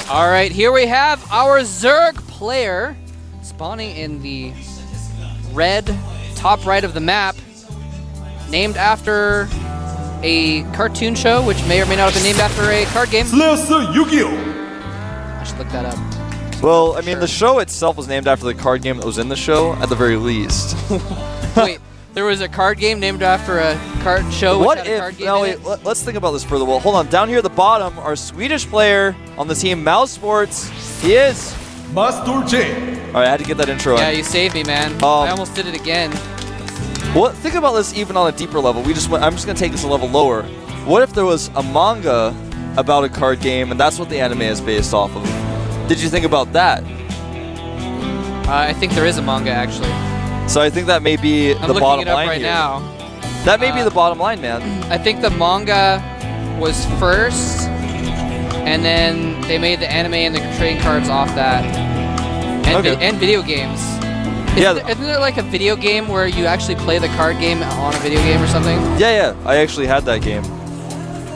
All right, here we have our Zerg player spawning in the red top right of the map, named after a cartoon show, which may or may not have been named after a card game. YugiOh. I should look that up. Well, I mean, the show itself was named after the card game that was in the show, at the very least. Wait, there was a card game named after a card show? What which had a card if, game no, in wait, it? let's think about this further. Well, hold on. Down here at the bottom, our Swedish player on the team, Mouse Sports, he is... Master J. All right, I had to get that intro Yeah, in. you saved me, man. I almost did it again. Well, think about this even on a deeper level. I'm just going to take this a level lower. What if there was a manga about a card game, and that's what the anime is based off of? Did you think about that? I think there is a manga, actually. So I think that may be I'm the bottom looking it up line right here. now. That may be the bottom line, man. I think the manga was first, and then they made the anime and the trading cards off that. And, and video games. Isn't there like a video game where you actually play the card game on a video game or something? Yeah, I actually had that game.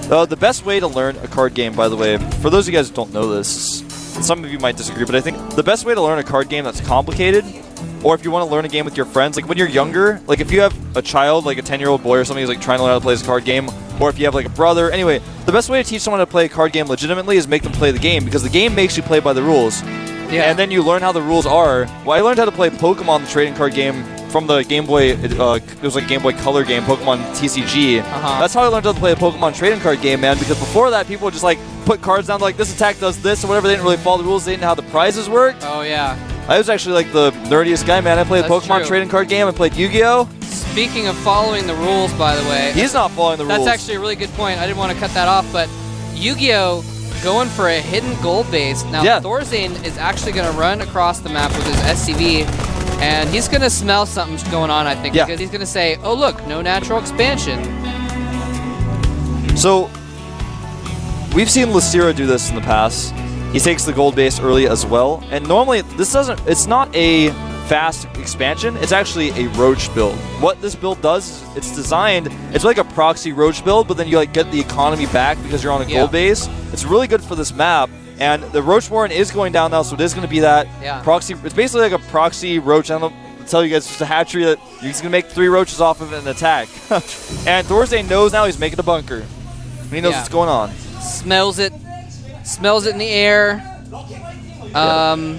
The best way to learn a card game, by the way, for those of you guys who don't know this, some of you might disagree, but I think the best way to learn a card game that's complicated, or if you want to learn a game with your friends, like when you're younger, like if you have a child, like a 10-year-old boy or something who's like trying to learn how to play this card game, or if you have like a brother, anyway, the best way to teach someone how to play a card game legitimately is make them play the game, because the game makes you play by the rules. Yeah. And then you learn how the rules are. Well, I learned how to play Pokemon, the trading card game, from the Game Boy, it was like Game Boy Color game, Pokemon TCG. That's how I learned how to play a Pokemon trading card game, man, because before that, people would just like put cards down, like this attack does this or whatever. They didn't really follow the rules. They didn't know how the prizes worked. Oh, yeah. I was actually like the nerdiest guy, man. I played a Pokemon trading card game. I played Yu-Gi-Oh! Speaking of following the rules, by the way. He's not following the rules. That's actually a really good point. I didn't want to cut that off, but Yu-Gi-Oh! Going for a hidden gold base. Now, Thorzain is actually going to run across the map with his SCV, and he's going to smell something's going on, I think, because he's going to say, oh, look, no natural expansion. So, we've seen Lysira do this in the past. He takes the gold base early as well, and normally, it's not a fast expansion, it's actually a roach build. What this build does, it's designed, it's like a proxy roach build, but then you like get the economy back because you're on a gold base. It's really good for this map, and the Roach Warren is going down now, so it is going to be that proxy. It's basically like a proxy roach. I don't know, I'll tell you guys, it's just a hatchery that you're just going to make 3 roaches off of it and attack. And Thorzain knows now he's making a bunker. He knows what's going on. Smells it in the air.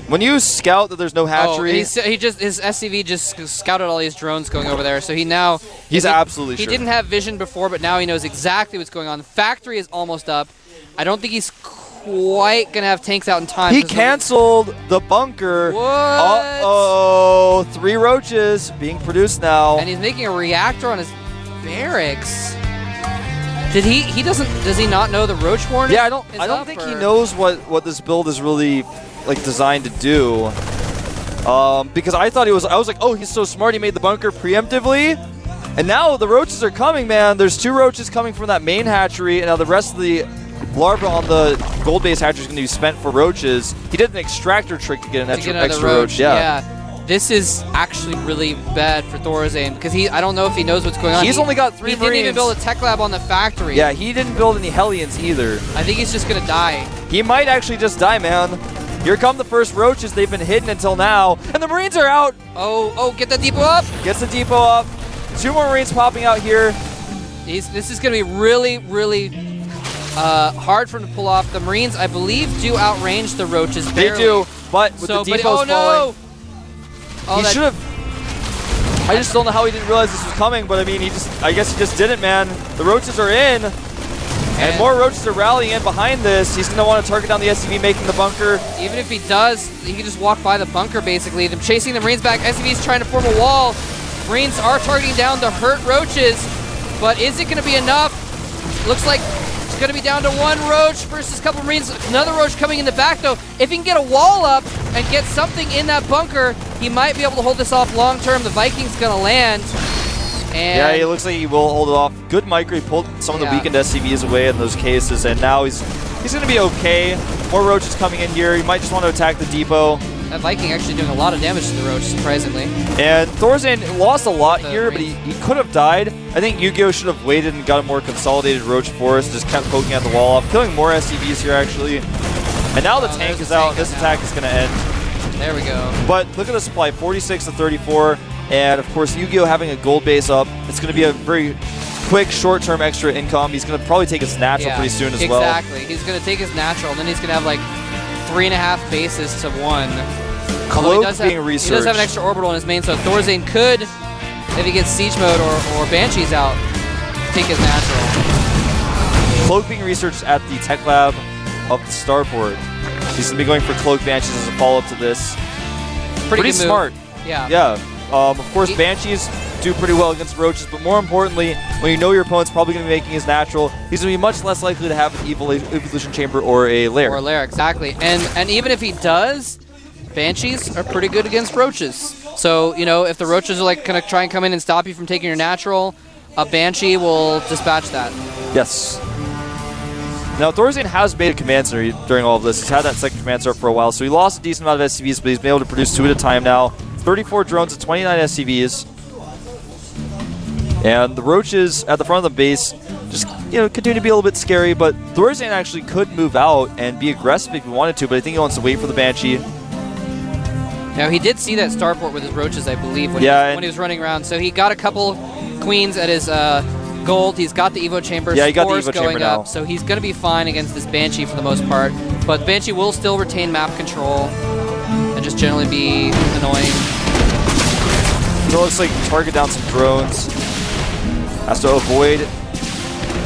When you scout that there's no hatchery, his SCV just scouted all these drones going over there. So he's absolutely sure. He didn't have vision before, but now he knows exactly what's going on. The factory is almost up. I don't think he's quite gonna have tanks out in time. He canceled the bunker. What? Uh-oh, 3 roaches being produced now. And he's making a reactor on his barracks. Does he not know the Roach Warren? Yeah, I don't think he knows what this build is really like designed to do. Because I was like, oh, he's so smart, he made the bunker preemptively. And now the roaches are coming, man. There's 2 roaches coming from that main hatchery, and now the rest of the larva on the gold base hatchery is going to be spent for roaches. He did an extractor trick to get an extra roach. Yeah. This is actually really bad for Thorzain because I don't know if he knows what's going on. He's only got 3 Marines. He didn't even build a tech lab on the factory. Yeah, he didn't build any Hellions either. I think he's just going to die. He might actually just die, man. Here come the first roaches. They've been hidden until now. And the Marines are out. Oh, get that depot up. Gets the depot up. 2 more Marines popping out here. This is going to be really, really hard for him to pull off. The Marines, I believe, do outrange the roaches barely. They do, but with the depots falling. He should have. I just don't know how he didn't realize this was coming, but I mean, I guess he just didn't, man. The roaches are in, and more roaches are rallying in behind this. He's going to want to target down the SCV, making the bunker. Even if he does, he can just walk by the bunker, basically. Them chasing the Marines back. SCV's trying to form a wall. Marines are targeting down the hurt roaches, but is it going to be enough? Looks like it's going to be down to 1 roach versus a couple Marines. Another roach coming in the back, though. If he can get a wall up and get something in that bunker, he might be able to hold this off long term. The Viking's going to land. And yeah, it looks like he will hold it off. Good micro. He pulled some of the weakened SCVs away in those cases, and now he's going to be okay. More roaches coming in here. He might just want to attack the depot. That Viking actually doing a lot of damage to the roach, surprisingly. And Thorzain lost a lot here, but he could have died. I think Yu-Gi-Oh! Should have waited and got a more consolidated roach forest, just kept poking at the wall off, killing more SCVs here, actually. And now the tank is out. This attack is going to end. There we go. But look at the supply, 46 to 34. And, of course, YugiOh having a gold base up. It's going to be a very quick, short-term extra income. He's going to probably take his natural pretty soon as well. Exactly. He's going to take his natural, and then he's going to have, like, 3.5 bases to 1. Cloak being researched. He does have an extra orbital in his main, so Thorzain could, if he gets Siege Mode or Banshees out, take his natural. Cloak being researched at the Tech Lab of the Starport. He's going to be going for Cloak Banshees as a follow-up to this. Pretty smart. Yeah. Yeah. Of course, Banshees do pretty well against Roaches, but more importantly, when you know your opponent's probably going to be making his natural, he's going to be much less likely to have an Evolution Chamber or a Lair. Or a Lair, exactly. And even if he does, Banshees are pretty good against Roaches. So, you know, if the Roaches are like going to try and come in and stop you from taking your natural, a Banshee will dispatch that. Yes. Now, Thorzain has made a command center during all of this. He's had that second command center for a while, so he lost a decent amount of SCVs, but he's been able to produce 2 at a time now. 34 drones and 29 SCVs. And the Roaches at the front of the base just, you know, continue to be a little bit scary, but Thorzain actually could move out and be aggressive if he wanted to, but I think he wants to wait for the Banshee. Now, he did see that starport with his Roaches, I believe, when he was running around. So he got a couple queens at his gold. He's got the Evo Chamber. Yeah, he got the scores Evo going Chamber up, now. so he's going to be fine against this Banshee for the most part. But Banshee will still retain map control and just generally be annoying. It looks like target down some drones. Has to avoid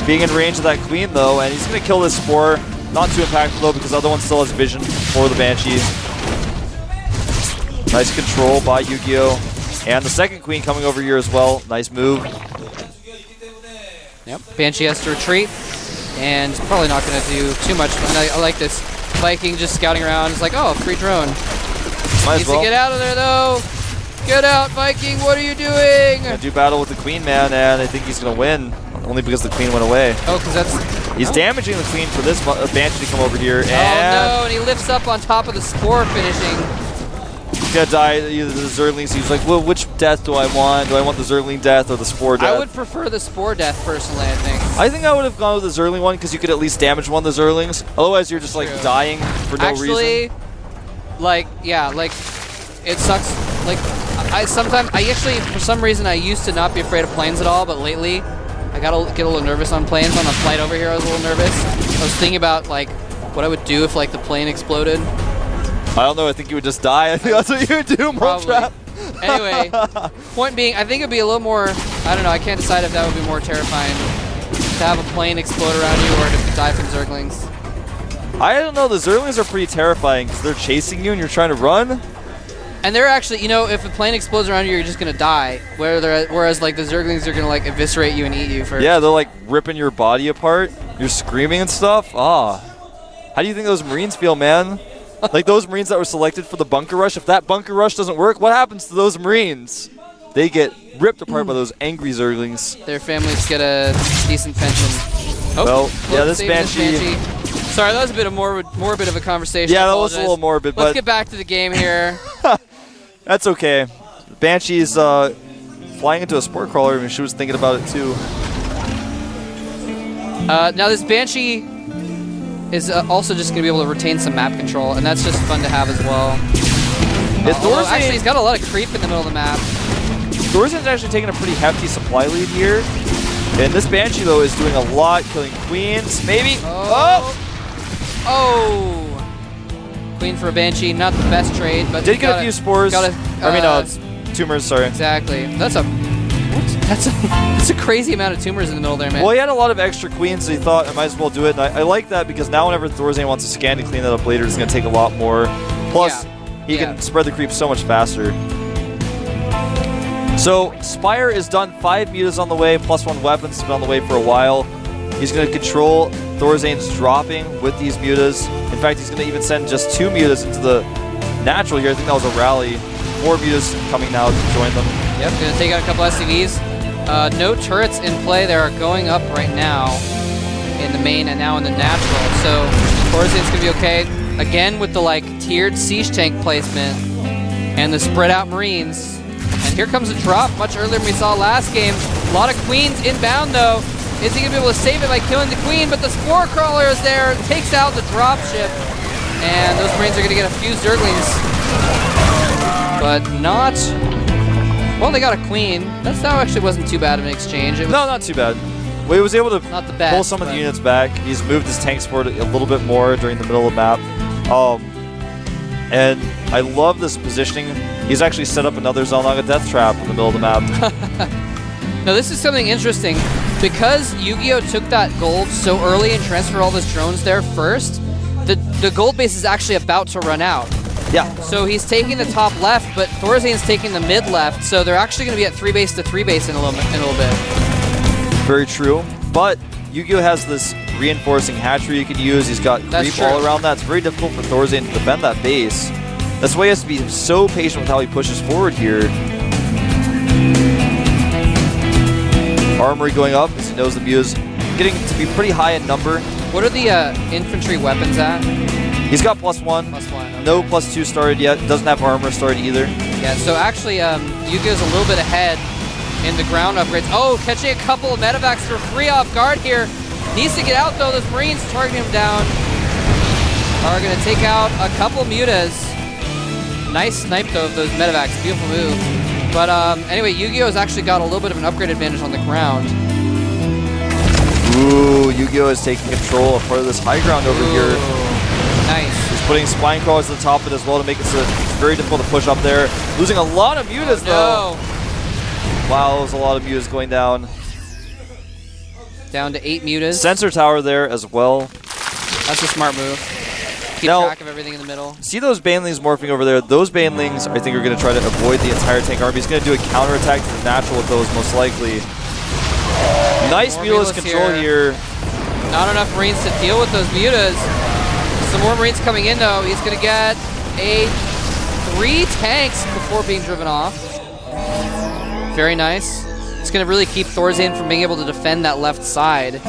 being in range of that queen, though, and he's going to kill this Spore. Not too impactful, though, because the other one still has vision for the Banshee. Nice control by YugiOh. And the second queen coming over here as well. Nice move. Yep. Banshee has to retreat, and it's probably not going to do too much. And I like this Viking just scouting around. It's like, oh, free drone. Needs to get out of there, though. Get out, Viking. What are you doing? Gonna do battle with the queen, man, and I think he's going to win. Only because the queen went away. Oh, because that's... He's damaging the queen for this Banshee to come over here. And oh, no, and he lifts up on top of the Spore finishing. He's going to die either the Zerglings. He's like, well, which death do I want? Do I want the Zergling death or the Spore death? I would prefer the Spore death, personally, I think. I think I would have gone with the Zergling one because you could at least damage one of the Zerglings. Otherwise, you're just, like, dying for no reason. Actually, like, yeah, like, it sucks. Like, I actually, for some reason, I used to not be afraid of planes at all, but lately, I got to get a little nervous on planes. On the flight over here, I was a little nervous. I was thinking about, like, what I would do if, like, the plane exploded. I don't know. I think you would just die. I think that's what you would do, Moltrap. Anyway, point being, I think it would be a little more, I don't know, I can't decide if that would be more terrifying to have a plane explode around you or to die from Zerglings. I don't know. The Zerglings are pretty terrifying because they're chasing you and you're trying to run. And they're actually, you know, if a plane explodes around you, you're just going to die. Whereas, like, the Zerglings are going to, like, eviscerate you and eat you first. Yeah, they're, like, ripping your body apart. You're screaming and stuff. Ah. How do you think those Marines feel, man? Like, those Marines that were selected for the bunker rush, if that bunker rush doesn't work, what happens to those Marines? They get ripped apart by those angry Zerglings. Their families get a decent pension. Oh, well, yeah, this Banshee. Sorry, that was a bit of morbid of a conversation. Yeah, that was a little morbid. Let's get back to the game here. That's okay. Banshee's flying into a Spore Crawler, and she was thinking about it too. Now this Banshee is also just going to be able to retain some map control, and that's just fun to have as well. Actually, he's got a lot of creep in the middle of the map. Thorzain's actually taking a pretty hefty supply lead here. And this Banshee, though, is doing a lot, killing queens. Maybe. Oh! Queen for a Banshee, not the best trade, but did get a few spores. Tumors, sorry. Exactly. That's a crazy amount of tumors in the middle there, man. Well, he had a lot of extra queens, so he thought I might as well do it. And I like that because now whenever Thorzain wants to scan to clean that up later, it's going to take a lot more. Plus, he can spread the creep so much faster. So, Spire is done. 5 mutas on the way, +1 weapons has been on the way for a while. He's going to control Thorzain's dropping with these mutas. In fact, he's going to even send just 2 mutas into the natural here. I think that was a rally. 4 mutas coming now to join them. Yep, going to take out a couple SCVs. No turrets in play. They are going up right now in the main and now in the natural. So, Thorzain's going to be okay. Again, with the, like, tiered siege tank placement and the spread out Marines. And here comes a drop much earlier than we saw last game. A lot of queens inbound, though. Is he going to be able to save it by killing the queen? But the Spore Crawler is there, takes out the drop ship. And those Marines are going to get a few Zerglings. But not... Well, they got a Queen. That actually wasn't too bad of an exchange. It was No, not too bad. Well, he was able to not the best, pull some of the units back. He's moved his tank support a little bit more during the middle of the map. And I love this positioning. He's actually set up another Xel'Naga Death Trap in the middle of the map. Now, this is something interesting. Because YugiOh took that gold so early and transferred all those drones there first, the gold base is actually about to run out. Yeah. So he's taking the top left, but Thorzain's taking the mid left, so they're actually going to be at 3 base to 3 base in a little bit. Very true. But YugiOh has this reinforcing hatchery you can use. He's got creep all around that. It's very difficult for Thorzain to defend that base. That's why he has to be so patient with how he pushes forward here. Armory going up as he knows the Muse getting to be pretty high in number. What are the infantry weapons at? He's got +1. +1. Okay. No +2 started yet. Doesn't have armor started either. Yeah, so actually YugiOh's a little bit ahead in the ground upgrades. Oh, catching a couple of medevacs for free off guard here. Needs to get out though. Those Marines targeting him down are going to take out a couple mutas. Nice snipe though of those medevacs. Beautiful move. But anyway, YugiOh's actually got a little bit of an upgrade advantage on the ground. Ooh, YugiOh is taking control of part of this high ground over here. Nice. He's putting spine crawlers to the top of it as well to make it so it's very difficult to push up there. Losing a lot of mutas though. Wow, there's a lot of mutas going down. Down to 8 mutas. Sensor tower there as well. That's a smart move. Keep track of everything in the middle. See those Banelings morphing over there? Those Banelings, I think, are going to try to avoid the entire tank army. He's going to do a counterattack to the natural with those, most likely. Nice mutaless control here. Not enough Marines to deal with those mutas. Some more Marines coming in, though. He's going to get 3 tanks before being driven off. Very nice. It's going to really keep Thorzain from being able to defend that left side.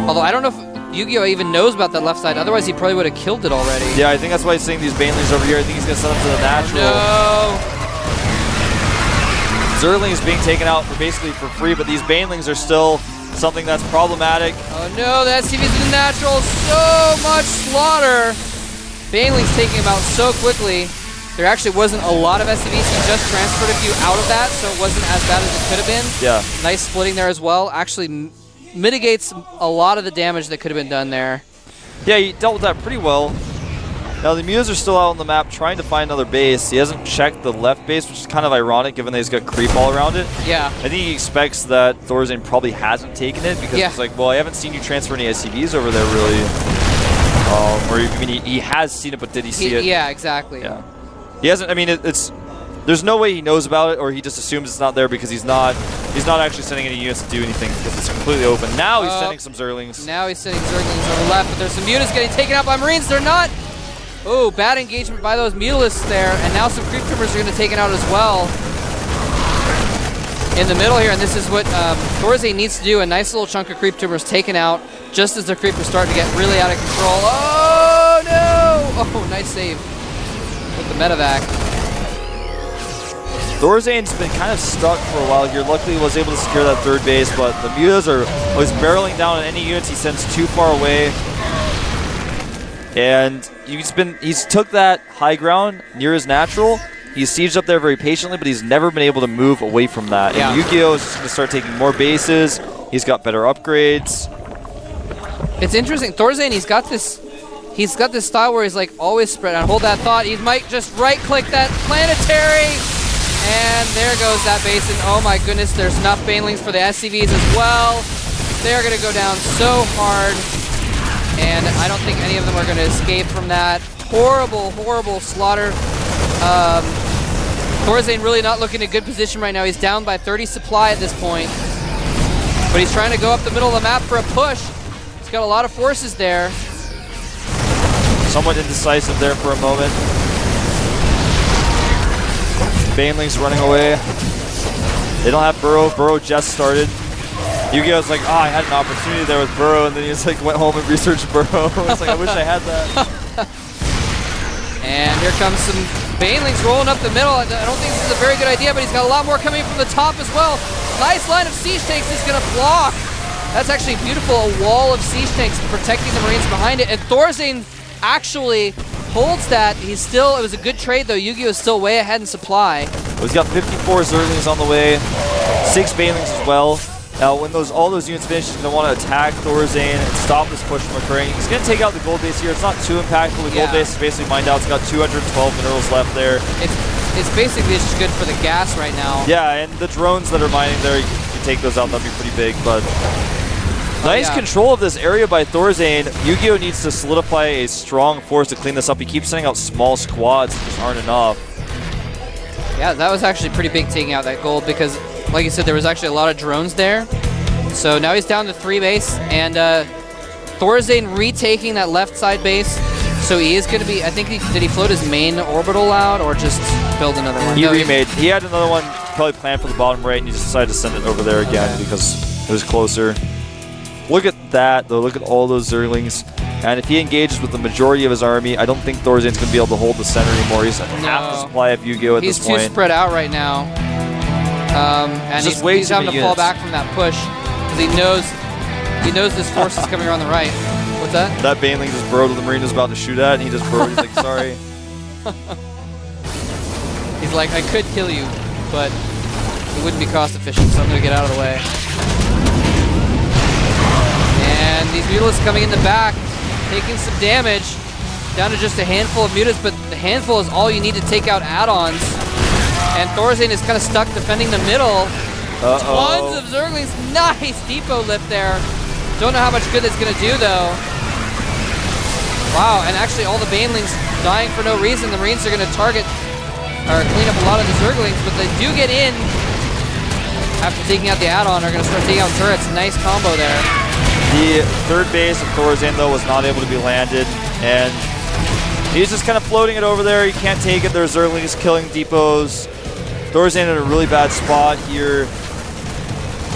Although I don't know if YugiOh even knows about that left side. Otherwise, he probably would have killed it already. Yeah, I think that's why he's seeing these Banelings over here. I think he's going to send them to the natural. No! Zerglings being taken out for free, but these Banelings are still something that's problematic. Oh no, the SCV's in the natural. So much slaughter. Banelings taking him out so quickly. There actually wasn't a lot of SCVs. He just transferred a few out of that, so it wasn't as bad as it could have been. Yeah. Nice splitting there as well. Actually mitigates a lot of the damage that could have been done there. Yeah, he dealt with that pretty well. Now the Muse are still out on the map trying to find another base. He hasn't checked the left base, which is kind of ironic given that he's got creep all around it. Yeah. I think he expects that Thorzain probably hasn't taken it because he's like, well, I haven't seen you transfer any SCVs over there really. Or I mean, he has seen it, but did he see it? Yeah, exactly. Yeah. He hasn't. I mean, there's no way he knows about it, or he just assumes it's not there because he's not actually sending any units to do anything because it's completely open. Now he's sending some Zerglings. Now he's sending Zerglings over left, but there's some units getting taken out by Marines. They're not. Oh, bad engagement by those Mutalists there, and now some Creep Troopers are going to take it out as well. In the middle here, and this is what Thorzain needs to do. A nice little chunk of Creep Troopers taken out just as the Creep are starting to get really out of control. Oh, no! Oh, nice save with the medevac. Thorzain's been kind of stuck for a while here. Luckily, he was able to secure that third base, but the Mutas are always barreling down on any units he sends too far away. And he's took that high ground near his natural. He's sieged up there very patiently, but he's never been able to move away from that. Yeah. And YugiOh is just going to start taking more bases. He's got better upgrades. It's interesting. Thorzain, he's got this style where he's like always spread out. Hold that thought. He might just right-click that planetary. And there goes that base. And oh my goodness, there's enough Banelings for the SCVs as well. They're going to go down so hard. And I don't think any of them are going to escape from that. Horrible, horrible slaughter. Thorzain really not looking in a good position right now. He's down by 30 supply at this point. But he's trying to go up the middle of the map for a push. He's got a lot of forces there. Somewhat indecisive there for a moment. Banelings running away. They don't have Burrow. Burrow just started. YugiOh's like, I had an opportunity there with Burrow, and then he just like went home and researched Burrow. It's like, I wish I had that. And here comes some Banelings rolling up the middle. I don't think this is a very good idea, but he's got a lot more coming from the top as well. Nice line of siege tanks he's going to block. That's actually beautiful. A wall of siege tanks protecting the Marines behind it. And Thorzain actually holds that. He's still, it was a good trade though. YugiOh is still way ahead in supply. He's got 54 Zerglings on the way, 6 Banelings as well. Now, when all those units finish, he's going to want to attack Thorzain and stop this push from occurring. He's going to take out the gold base here. It's not too impactful. The gold base is basically mined out. It's got 212 minerals left there. It's basically just good for the gas right now. Yeah, and the drones that are mining there, you can take those out. That'd be pretty big, but nice control of this area by Thorzain. YugiOh needs to solidify a strong force to clean this up. He keeps sending out small squads that just aren't enough. Yeah, that was actually pretty big taking out that gold because, like you said, there was actually a lot of drones there. So now he's down to 3 base, and Thorzain retaking that left side base. So he is going to be, I think, did he float his main orbital out or just build another one? He remade. He had another one probably planned for the bottom right, and he just decided to send it over there again because it was closer. Look at that, though. Look at all those Zerglings. And if he engages with the majority of his army, I don't think Thorzain's going to be able to hold the center anymore. He's at half the supply of YugiOh at this point. He's too spread out right now. And he's having to fall back from that push because he knows this force is coming around the right. What's that? That Baneling just burrowed what the Marine was about to shoot at, and he just burrowed. He's like, sorry. He's like, I could kill you, but it wouldn't be cost efficient, so I'm going to get out of the way. And these mutalisks coming in the back, taking some damage, down to just a handful of mutants, but the handful is all you need to take out add-ons. And Thorzain is kind of stuck defending the middle. Tons of Zerglings. Nice depot lift there. Don't know how much good that's going to do, though. Wow, and actually all the Banelings dying for no reason. The Marines are going to target or clean up a lot of the Zerglings, but they do get in after taking out the add-on. Are going to start taking out turrets. Nice combo there. The third base of Thorzain, though, was not able to be landed, and he's just kind of floating it over there. He can't take it. There's Zerglings killing depots. Thorzain in a really bad spot here.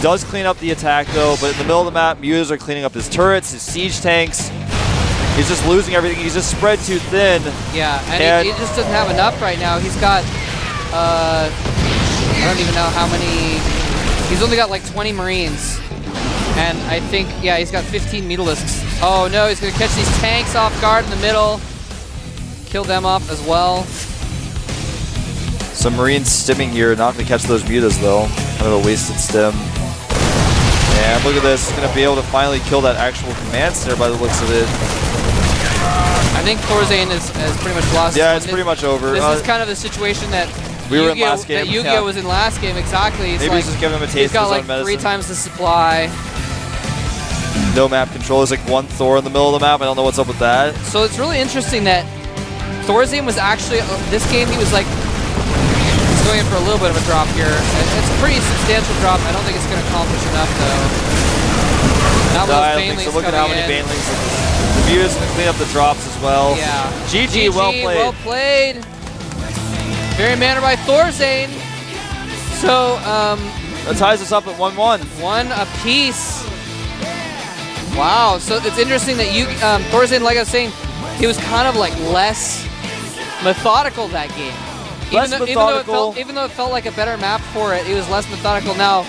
Does clean up the attack, though, but in the middle of the map, mutas are cleaning up his turrets, his siege tanks. He's just losing everything. He's just spread too thin. Yeah, and he just doesn't have enough right now. He's got, I don't even know how many. He's only got like 20 Marines. And I think, yeah, he's got 15 mutalisks. Oh no, he's going to catch these tanks off guard in the middle. Kill them off as well. Some Marines stimming here, not going to catch those mutas, though. Kind of a wasted stim. And look at this, he's going to be able to finally kill that actual command center by the looks of it. I think Thorzain has pretty much lost. Yeah, it's pretty much over. This is kind of the situation that we were in last game. That YugiOh was in last game, exactly. Maybe he's just giving him a taste of his own medicine. He's got like 3 times the supply. No map control. There's like one Thor in the middle of the map. I don't know what's up with that. So it's really interesting that Thorzain was actually, this game he was like, he's going in for a little bit of a drop here. It's a pretty substantial drop. I don't think it's going to accomplish enough though. Not with those Banelings so. Look at how many Banelings. The mutas can clean up the drops as well. Yeah. GG, well played. Well played. Very mannered by Thorzain. So, that ties us up at 1-1. 1 apiece. Wow. So it's interesting that Thorzain, like I was saying, he was kind of like less methodical that game. Even though it felt like a better map for it, he was less methodical. Now,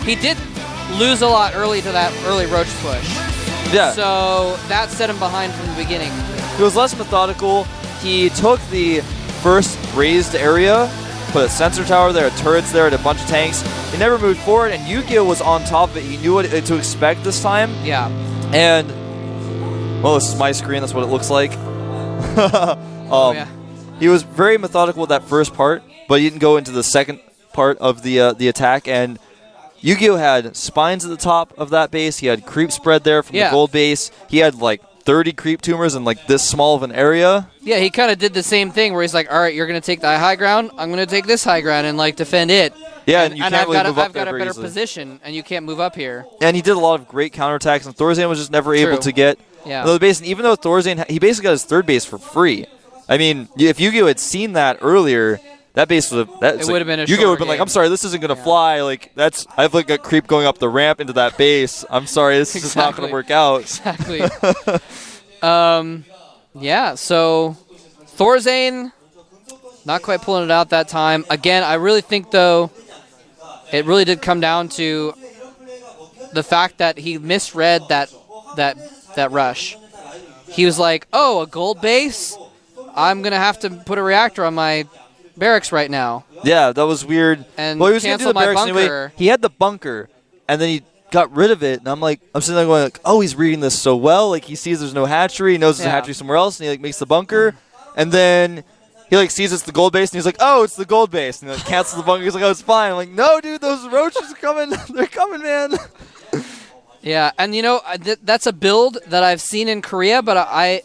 he did lose a lot early to that early Roach push. Yeah. So that set him behind from the beginning. He was less methodical. He took the first raised area, put a sensor tower there, turrets there, and a bunch of tanks. He never moved forward, and YugiOh was on top of it. He knew what to expect this time. Yeah. And, well, this is my screen. That's what it looks like. Yeah. He was very methodical with that first part, but he didn't go into the second part of the attack. And YugiOh had spines at the top of that base. He had creep spread there from the gold base. He had like 30 creep tumors in like this small of an area. Yeah, he kind of did the same thing where he's like, all right, you're going to take the high ground. I'm going to take this high ground and like defend it. Yeah, and you can't really move up I've got a better position, and you can't move up here. And he did a lot of great counterattacks, and Thorzain was just never able to get the base. And even though Thorzain, he basically got his third base for free. I mean, if YugiOh had seen that earlier, that base would have. It would have been a YugiOh would have been like, I'm sorry, this isn't going to fly. Like I've like a creep going up the ramp into that base. I'm sorry, this is not going to work out. Exactly. Yeah. So Thorzain, not quite pulling it out that time. Again, I really think though, it really did come down to the fact that he misread that rush. He was like, oh, a gold base? I'm going to have to put a reactor on my barracks right now. Yeah, that was weird. And well, he was gonna do cancel the my barracks bunker. anyway. He had the bunker, and then he got rid of it. And I'm sitting there going, like, oh, he's reading this so well. Like, he sees there's no hatchery. He knows there's a hatchery somewhere else, and he, like, makes the bunker. And then he, like, sees it's the gold base, and he's like, oh, it's the gold base. And he, like, cancels the bunker. He's like, oh, it's fine. I'm like, no, dude, those roaches are coming. They're coming, man. Yeah, and, you know, that's a build that I've seen in Korea, but I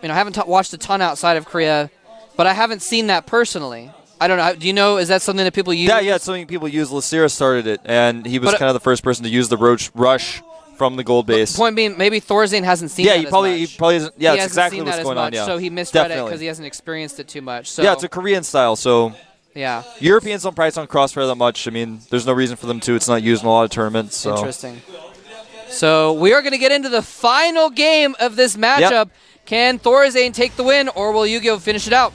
haven't watched a ton outside of Korea, but I haven't seen that personally. I don't know. Do you know, is that something that people use? Yeah, it's something people use. Lacera started it, and he was kind of the first person to use the roach rush from the gold base. The point being, maybe Thorzain hasn't seen that he probably isn't. Yeah, that's exactly what's going on. Yeah, so he misread it because he hasn't experienced it too much. So yeah, it's a Korean style. So yeah, Europeans don't price on Crossfire that much. I mean, there's no reason for them to. It's not used in a lot of tournaments. So. Interesting. So we are going to get into the final game of this matchup. Yep. Can Thorzain take the win, or will YugiOh finish it out?